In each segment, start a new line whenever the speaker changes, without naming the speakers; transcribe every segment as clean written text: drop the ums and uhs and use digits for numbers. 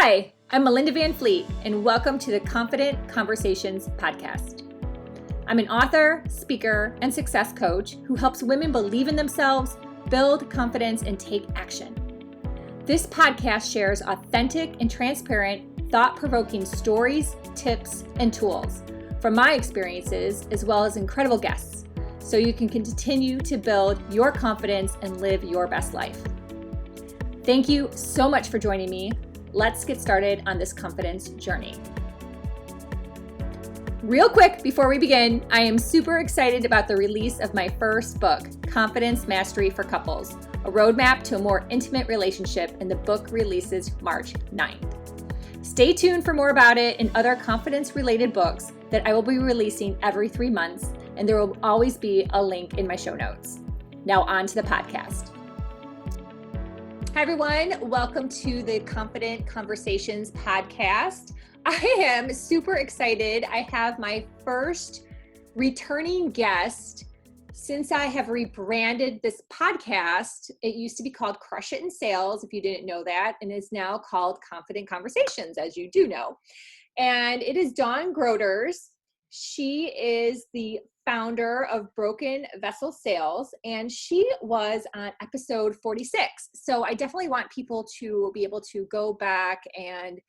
Hi, I'm Melinda Van Fleet, and welcome to the Confident Conversations podcast. I'm an author, speaker, and success coach who helps women believe in themselves, build confidence, and take action. This podcast shares authentic and transparent, thought-provoking stories, tips, and tools from my experiences, as well as incredible guests, so you can continue to build your confidence and live your best life. Thank you so much for joining me. Let's get started on this confidence journey. Real quick before we begin, I am super excited about the release of my first book, Confidence Mastery for Couples, a roadmap to a more intimate relationship, and the book releases March 9th. Stay tuned for more about it and other confidence-related books that I will be releasing every 3 months, and there will always be a link in my show notes. Now on to the podcast. Hi, everyone. Welcome to the Confident Conversations podcast. I am super excited. I have my first returning guest since I have rebranded this podcast. It used to be called Crush It in Sales, if you didn't know that, and is now called Confident Conversations, as you do know. And it is Dawn Grooters. She is the founder of Broken Vessel Sales, and she was on episode 46. So I definitely want people to be able to go back and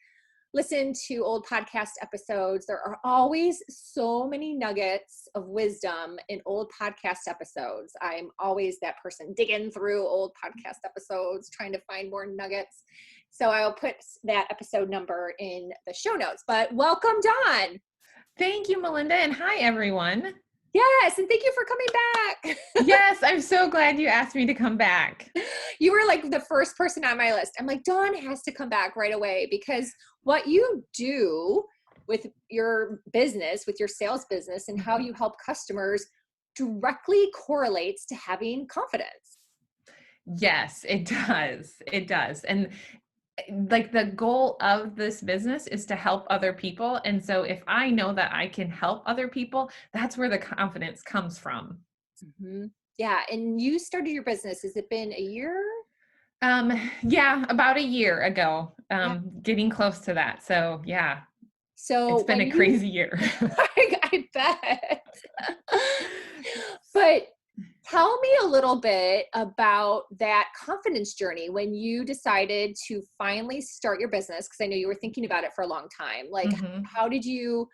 listen to old podcast episodes. There are always so many nuggets of wisdom in old podcast episodes. I'm always that person digging through old podcast episodes, trying to find more nuggets. So I'll put that episode number in the show notes. But welcome, Dawn.
Thank you, Melinda, and hi, everyone.
Yes, and thank you for coming back.
Yes, I'm so glad you asked me to come back.
You were like the first person on my list. I'm like, Dawn has to come back right away, because what you do with your business, with your sales business, and how you help customers directly correlates to having confidence.
Yes, it does. It does. And like the goal of this business is to help other people. And so if I know that I can help other people, that's where the confidence comes from.
Mm-hmm. Yeah. And you started your business. Has it been a year?
Yeah, about a year ago, getting close to that. So yeah,
so
it's been a crazy year.
I bet. But tell me a little bit about that confidence journey when you decided to finally start your business, because I know you were thinking about it for a long time. Like, How did you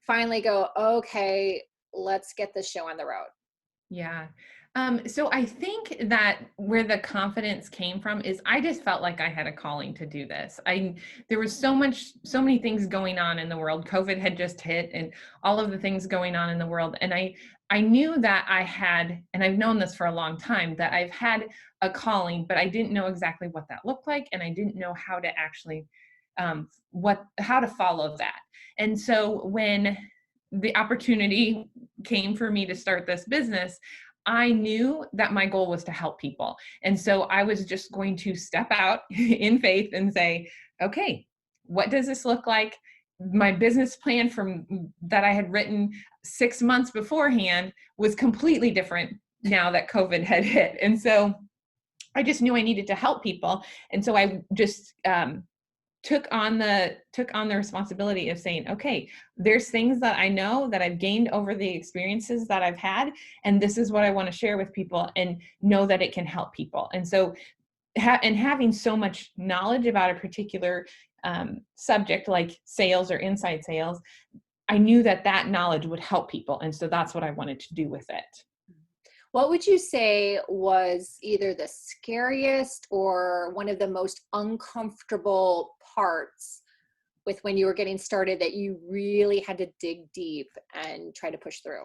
finally go, okay, let's get this show on the road?
Yeah. So I think that where the confidence came from is I just felt like I had a calling to do this. There was so many things going on in the world. COVID had just hit and all of the things going on in the world. And I knew that I had, and I've known this for a long time, that I've had a calling, but I didn't know exactly what that looked like. And I didn't know how to actually, how to follow that. And so when the opportunity came for me to start this business, I knew that my goal was to help people. And so I was just going to step out in faith and say, okay, what does this look like? My business plan that I had written 6 months beforehand was completely different now that COVID had hit. And so I just knew I needed to help people. And so I just, took on the responsibility of saying, okay, there's things that I know that I've gained over the experiences that I've had, and this is what I want to share with people and know that it can help people. And so, having so much knowledge about a particular subject like sales or inside sales, I knew that knowledge would help people. And so that's what I wanted to do with it.
What would you say was either the scariest or one of the most uncomfortable parts with when you were getting started that you really had to dig deep and try to push through?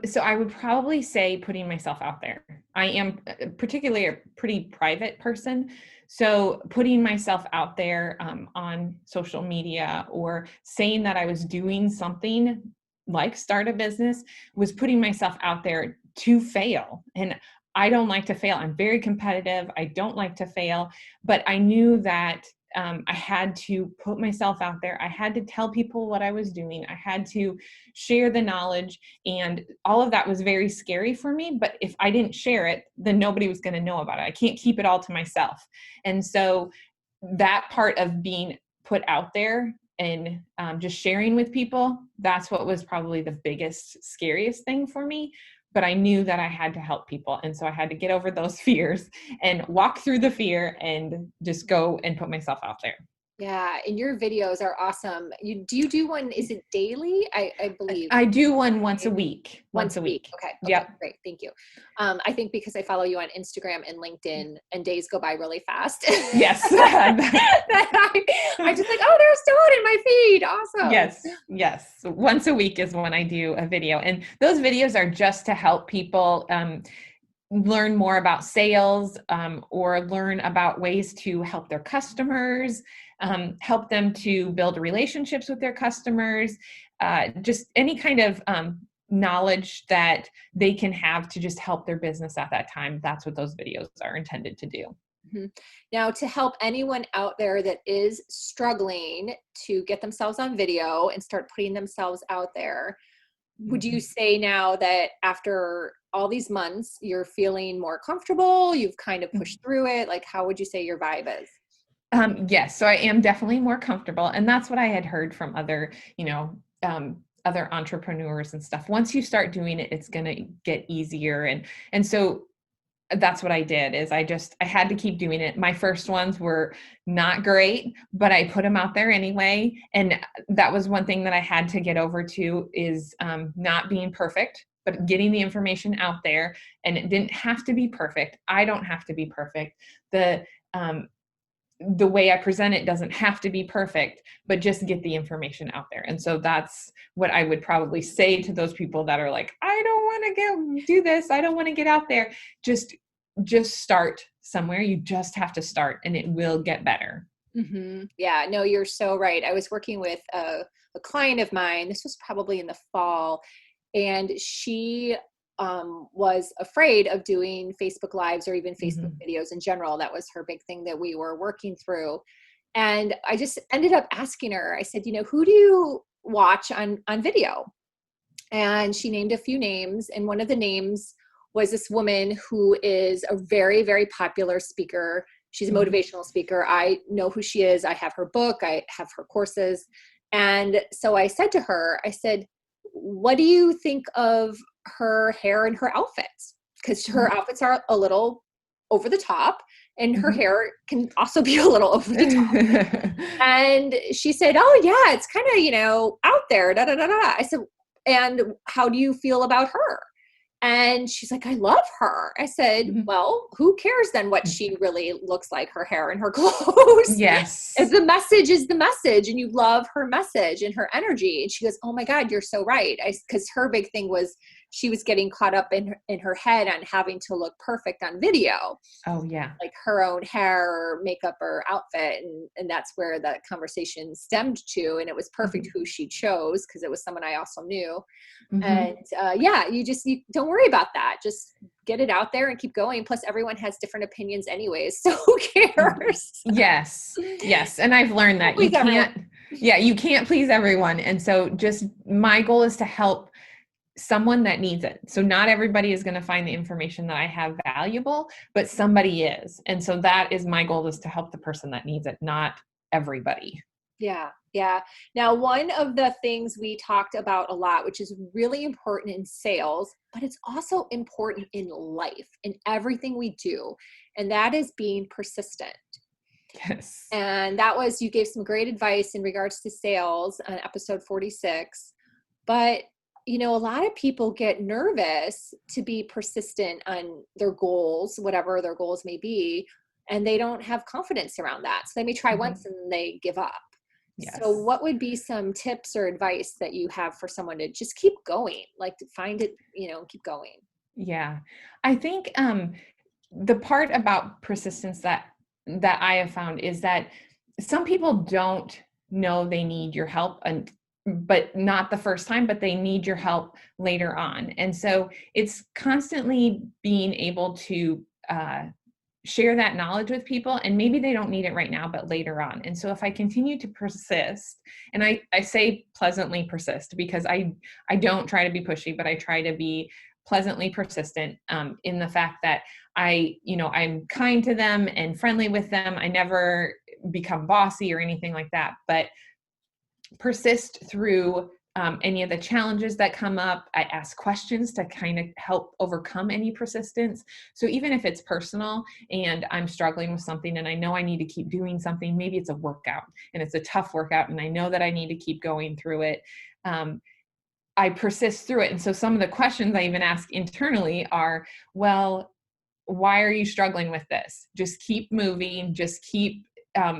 So I would probably say putting myself out there. I am particularly a pretty private person. So putting myself out there on social media or saying that I was doing something like start a business was putting myself out there to fail. And I don't like to fail. I'm very competitive. I don't like to fail, but I knew that I had to put myself out there. I had to tell people what I was doing. I had to share the knowledge, and all of that was very scary for me. But if I didn't share it, then nobody was going to know about it. I can't keep it all to myself. And so that part of being put out there and just sharing with people, that's what was probably the biggest, scariest thing for me. But I knew that I had to help people. And so I had to get over those fears and walk through the fear and just go and put myself out there.
Yeah, and your videos are awesome. Do you do one, is it daily? I believe.
I do one once a week.
Once a week. Okay.
Yep.
Great. Thank you. I think because I follow you on Instagram and LinkedIn and days go by really fast.
Yes.
I just like, oh, there's Dawn in my feed. Awesome.
Yes. Once a week is when I do a video. And those videos are just to help people learn more about sales or learn about ways to help their customers, help them to build relationships with their customers, just any kind of knowledge that they can have to just help their business at that time. That's what those videos are intended to do.
Mm-hmm. Now, to help anyone out there that is struggling to get themselves on video and start putting themselves out there, would you say now that after all these months, you're feeling more comfortable, you've kind of pushed through it? Like, how would you say your vibe is?
Yes. So I am definitely more comfortable. And that's what I had heard from other, other entrepreneurs and stuff. Once you start doing it, it's going to get easier. And so that's what I did is I had to keep doing it. My first ones were not great, but I put them out there anyway. And that was one thing that I had to get over to is not being perfect, but getting the information out there. And it didn't have to be perfect. I don't have to be perfect. The way I present it doesn't have to be perfect, but just get the information out there. And so that's what I would probably say to those people that are like, I don't want to do this. I don't want to get out there. Just start somewhere. You just have to start and it will get better.
Mm-hmm. Yeah, no, you're so right. I was working with a client of mine. This was probably in the fall, and she was afraid of doing Facebook Lives or even Facebook videos in general. That was her big thing that we were working through. And I just ended up asking her, I said, who do you watch on video? And she named a few names. And one of the names was this woman who is a very, very popular speaker. She's a motivational speaker. I know who she is. I have her book. I have her courses. And so I said to her, I said, what do you think of her hair and her outfits? Because her outfits are a little over the top and her hair can also be a little over the top. And she said, oh yeah, it's kind of, out there, da, da, da, da. I said, and how do you feel about her? And she's like, I love her. I said, well, who cares then what she really looks like, her hair and her clothes?
Yes.
If the message is the message and you love her message and her energy. And she goes, oh my God, you're so right. Because her big thing was she was getting caught up in her head on having to look perfect on video.
Oh yeah.
Like her own hair or makeup or outfit. And that's where the conversation stemmed to. And it was perfect who she chose because it was someone I also knew. And you don't worry about that. Just get it out there and keep going. Plus everyone has different opinions anyways. So who cares?
Yes. And I've learned that you can't please everyone. And so just my goal is to help someone that needs it. So not everybody is going to find the information that I have valuable, but somebody is. And so that is my goal, is to help the person that needs it, not everybody.
Yeah. Now, one of the things we talked about a lot, which is really important in sales, but it's also important in life, in everything we do, and that is being persistent.
Yes.
And you gave some great advice in regards to sales on episode 46, but a lot of people get nervous to be persistent on their goals, whatever their goals may be, and they don't have confidence around that. So they may try once and they give up. Yes. So what would be some tips or advice that you have for someone to just keep going, like to find it, keep going?
Yeah. I think the part about persistence that I have found is that some people don't know they need your help, but not the first time, but they need your help later on. And so it's constantly being able to share that knowledge with people, and maybe they don't need it right now, but later on. And so if I continue to persist, and I say pleasantly persist because I don't try to be pushy, but I try to be pleasantly persistent in the fact that I'm kind to them and friendly with them. I never become bossy or anything like that, but persist through any of the challenges that come up. I ask questions to kind of help overcome any persistence. So even if it's personal and I'm struggling with something and I know I need to keep doing something, maybe it's a workout and it's a tough workout and I know that I need to keep going through it. I persist through it. And so some of the questions I even ask internally are, well, why are you struggling with this? Just keep moving, just keep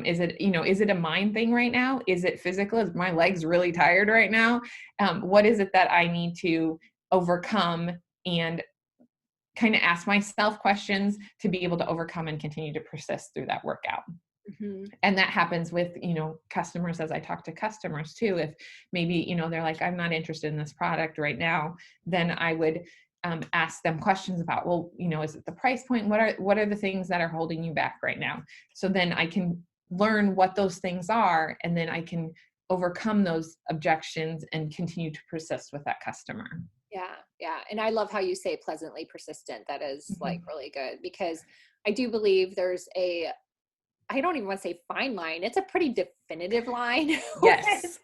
is it a mind thing right now? Is it physical? Is my legs really tired right now? What is it that I need to overcome, and kind of ask myself questions to be able to overcome and continue to persist through that workout.
Mm-hmm.
And that happens with, customers, as I talk to customers too. If maybe, they're like, I'm not interested in this product right now, then I would ask them questions about, well, is it the price point? What are the things that are holding you back right now? So then I can learn what those things are, and then I can overcome those objections and continue to persist with that customer.
Yeah. Yeah. And I love how you say pleasantly persistent. That is like really good, because I do believe there's I don't even want to say fine line. It's a pretty definitive line.
Yes.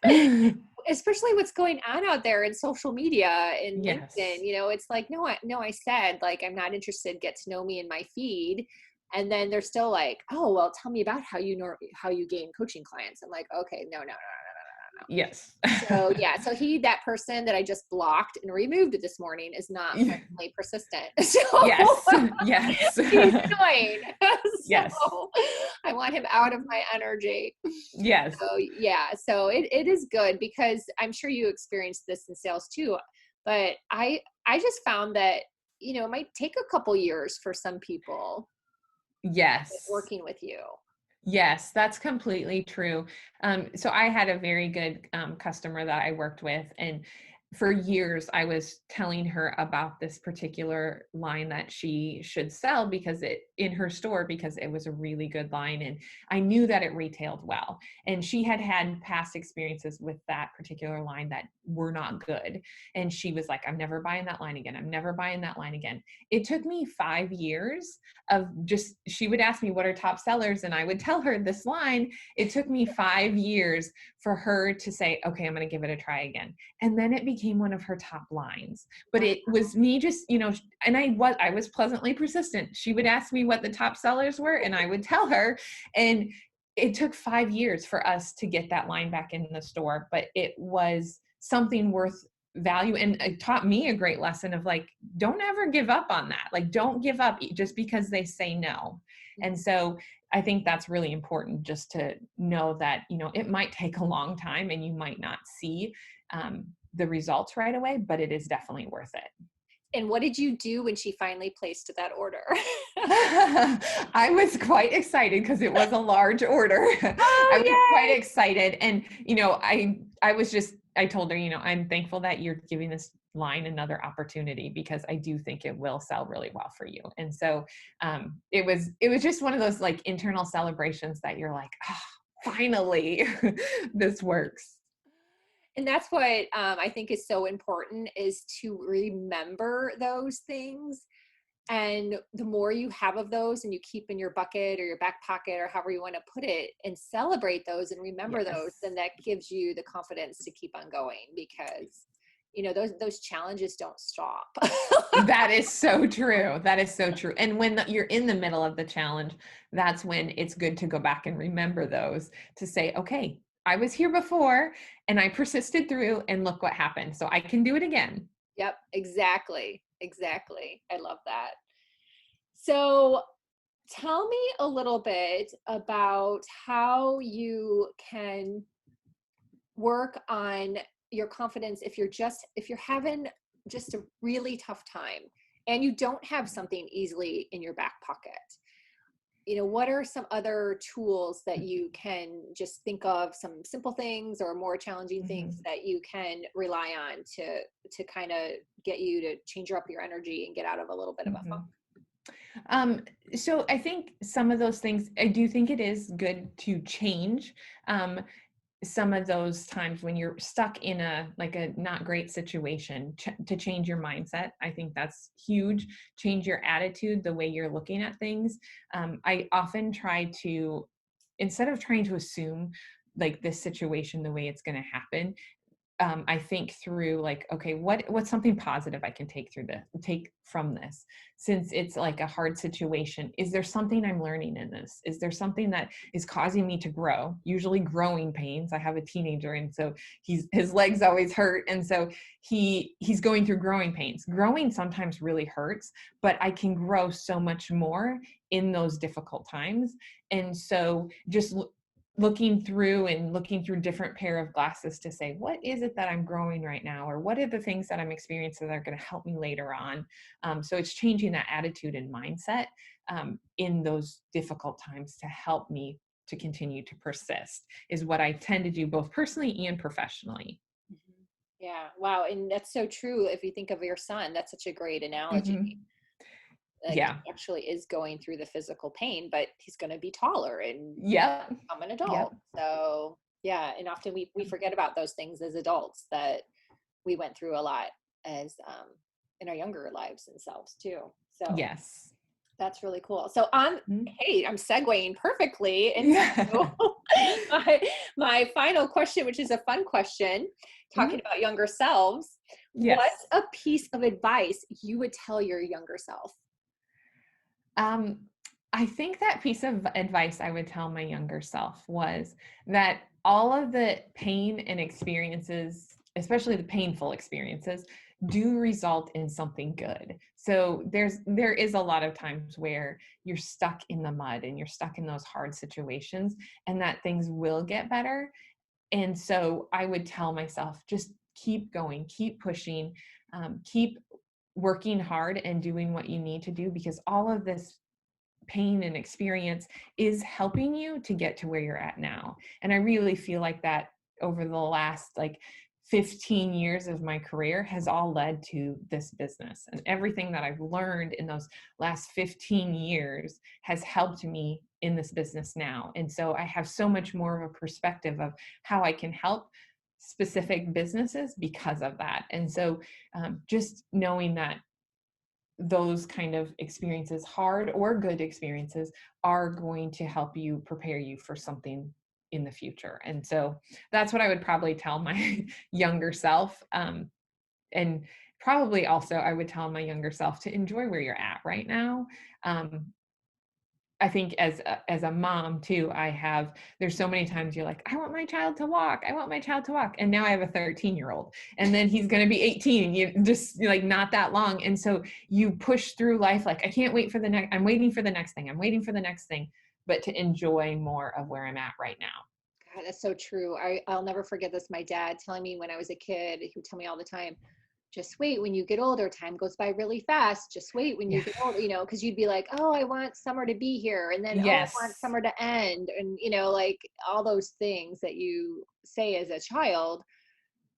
Especially what's going on out there in social media and
Yes.
LinkedIn, it's like, no, I said, like, I'm not interested. Get to know me in my feed. And then they're still like, oh, well, tell me about how you gain coaching clients. I'm like, okay, no.
Yes.
So yeah, so that person that I just blocked and removed this morning is not pleasantly persistent. So
yes. Yes.
he's annoying.
Yes.
So I want him out of my energy.
Yes.
So yeah, so it is good, because I'm sure you experienced this in sales too. But I just found that, it might take a couple years for some people
Yes.
working with you.
Yes, that's completely true. So I had a very good customer that I worked with, and for years I was telling her about this particular line that she should sell because in her store, because it was a really good line, and I knew that it retailed well. And she had had past experiences with that particular line that were not good. And she was like, I'm never buying that line again. I'm never buying that line again. It took me 5 years of just, she would ask me what are top sellers, and I would tell her this line. It took me 5 years for her to say, okay, I'm going to give it a try again. And then it became one of her top lines. But it was me just, and I was pleasantly persistent. She would ask me what the top sellers were, and I would tell her. And it took 5 years for us to get that line back in the store, but it was something worth value. And it taught me a great lesson of like, don't ever give up on that. Like, don't give up just because they say no. And so I think that's really important, just to know that, it might take a long time and you might not see the results right away, but it is definitely worth it.
And what did you do when she finally placed that order?
I was quite excited because it was a large order.
Oh,
I was quite excited. And, I told her, I'm thankful that you're giving this line another opportunity, because I do think it will sell really well for you. And so it was just one of those like internal celebrations that you're like, oh, finally, this works.
And that's what I think is so important, is to remember those things. And the more you have of those and you keep in your bucket or your back pocket or however you want to put it, and celebrate those and remember those, then that gives you the confidence to keep on going, because those challenges don't stop.
That is so true. That is so true. And when you're in the middle of the challenge, that's when it's good to go back and remember those, to say, okay, I was here before and I persisted through, and look what happened. So I can do it again.
Yep, exactly. Exactly. I love that. So tell me a little bit about how you can work on your confidence if you're having just a really tough time and you don't have something easily in your back pocket. What are some other tools that you can just think of, some simple things or more challenging things that you can rely on to kind of get you to change up your energy and get out of a little bit of a funk?
So I think some of those things, I do think it is good to change some of those times when you're stuck in a not great situation, to change your mindset. I think that's huge. Change your attitude, the way you're looking at things. I often try to instead of trying to assume like this situation the way it's going to happen, I think through like, okay, what's something positive I can take from this? Since it's like a hard situation, is there something I'm learning in this? Is there something that is causing me to grow? Usually growing pains. I have a teenager, and so his legs always hurt, and so he's going through growing pains. Growing sometimes really hurts, but I can grow so much more in those difficult times. And so just looking through different pair of glasses to say, what is it that I'm growing right now? Or what are the things that I'm experiencing that are going to help me later on? So it's changing that attitude and mindset in those difficult times to help me to continue to persist is what I tend to do both personally and professionally.
Mhm. Yeah. Wow. And that's so true. If you think of your son, that's such a great analogy.
Mhm.
Like
Yeah.
he actually is going through the physical pain, but he's going to be taller and
Yep.
become an
Yep.
adult. So yeah. And often we forget about those things as adults that we went through a lot as in our younger lives and selves too. So
Yes.
that's really cool. So
Mhm.
hey, I'm segueing perfectly into
Yeah.
my, my final question, which is a fun question, talking
Mhm.
about younger selves. What's
Yes.
a piece of advice you would tell your younger self?
Um, I think that piece of advice I would tell my younger self was that all of the pain and experiences, especially the painful experiences, do result in something good. So there is a lot of times where you're stuck in the mud and you're stuck in those hard situations, and that things will get better. And so I would tell myself, just keep going, keep pushing, keep working hard and doing what you need to do, because all of this pain and experience is helping you to get to where you're at now. And I really feel like that over the last like 15 years of my career has all led to this business, and everything that I've learned in those last 15 years has helped me in this business now. And so I have so much more of a perspective of how I can help specific businesses because of that. And so just knowing that those kind of experiences, hard or good experiences, are going to help you prepare you for something in the future. And so that's what I would probably tell my younger self. And probably also I would tell my younger self to enjoy where you're at right now. Um, I think as a mom too, there's so many times you're like, I want my child to walk. I want my child to walk. And now I have a 13-year-old, and then he's going to be 18, and you just like not that long. And so you push through life. Like, I can't wait for I'm waiting for the next thing. I'm waiting for the next thing, but to enjoy more of where I'm at right now.
God, that's so true. I'll never forget this. My dad telling me when I was a kid, he would tell me all the time, just wait, when you get older, time goes by really fast. Just wait when you
Yeah.
get older, because you'd be like, oh, I want summer to be here. And then, oh, I want
Yes.
summer to end. And, like all those things that you say as a child.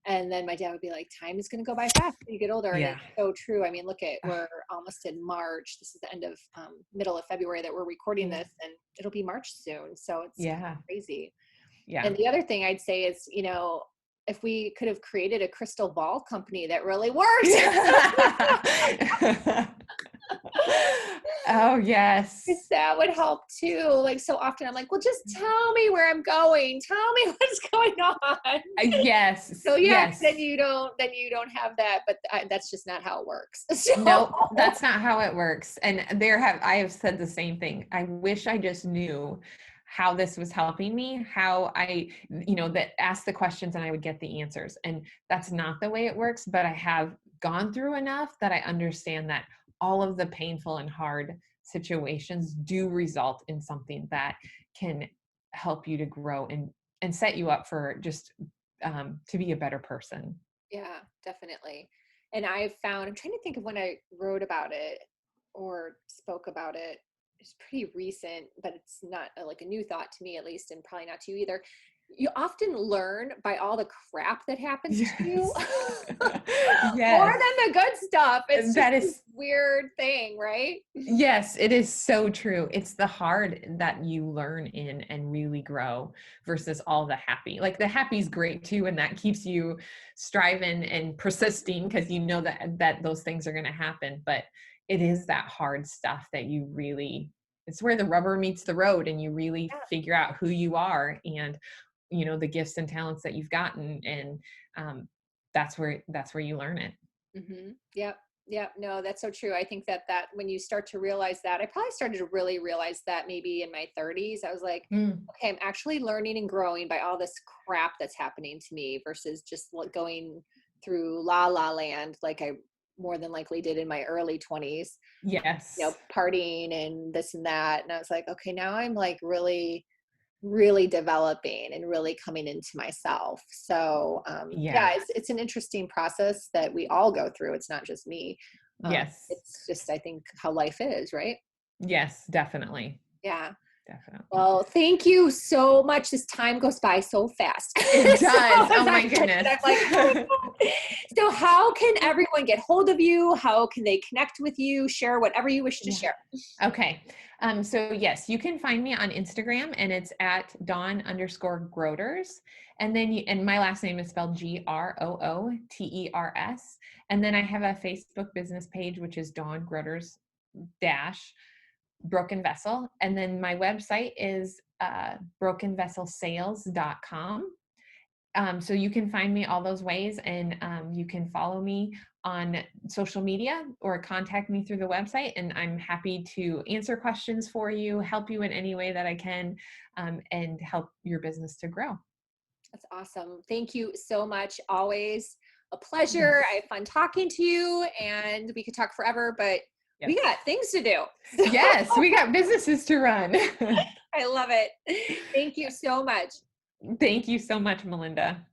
And then my dad would be like, time is going to go by fast when you get older. And
Yeah.
it's so true. I mean, look at, we're almost in March. This is the end of middle of February that we're recording
Yeah.
this, and it'll be March soon. So it's
Yeah.
crazy.
Yeah.
And the other thing I'd say is, if we could have created a crystal ball company that really worked,
Oh, yes.
that would help too. Like so often I'm like, well, just tell me where I'm going. Tell me what's going on. So
Yes.
yeah, then
Yes.
you don't have that, but that's just not how it works. So
Nope, that's not how it works. And I have said the same thing. I wish I just knew how this was helping me, how that ask the questions and I would get the answers. And that's not the way it works, but I have gone through enough that I understand that all of the painful and hard situations do result in something that can help you to grow and set you up for just to be a better person.
yeah, definitely. And I've found, I'm trying to think of when I wrote about it or spoke about it. It's pretty recent, but it's not like a new thought to me, at least, and probably not to you either. You often learn by all the crap that happens to you
Yes.
more
Yes.
than the good stuff. It's just
That
this
is,
weird thing, right?
yes, it is so true. It's the hard that you learn in and really grow versus all the happy. Like the happy's great too, and that keeps you striving and persisting because you know that those things are going to happen. But it is that hard stuff that you really it's where the rubber meets the road and you really
Yeah.
figure out who you are and, you know, the gifts and talents that you've gotten. And that's where you learn it.
Yep. Yep. No, that's so true. I think that when you start to realize that, I probably started to really realize that maybe in my 30s. I was like,
Mm,
okay, I'm actually learning and growing by all this crap that's happening to me versus just going through la la land like I more than likely did in my early 20s,
yes.
partying and this and that. And I was like, okay, now I'm like really developing and really coming into myself. So
Yeah.
yeah, it's an interesting process that we all go through. It's not just me.
Yes.
It's just, I think, how life is, right?
Yes, definitely.
Yeah.
Definitely.
Well, thank you so much. This time goes by so fast.
It
So
does. Oh
as
my
I said it,
goodness.
I'm like, oh my God. So how can everyone get hold of you? How can they connect with you? Share whatever you wish to
Yeah.
share.
Okay. So yes, you can find me on Instagram and it's at Dawn_Grooters. And then and my last name is spelled Grooters. And then I have a Facebook business page, which is Dawn Grooters dash Broken Vessel. And then my website is brokenvesselsales.com. So you can find me all those ways, and you can follow me on social media or contact me through the website. And I'm happy to answer questions for you, help you in any way that I can, and help your business to grow.
That's awesome. Thank you so much. Always a pleasure. I
Yes.
have fun talking to you, and we could talk forever, but we
Yes.
got things to do.
Yes, we got businesses to run.
I love it. Thank you so much.
Thank you so much, Melinda.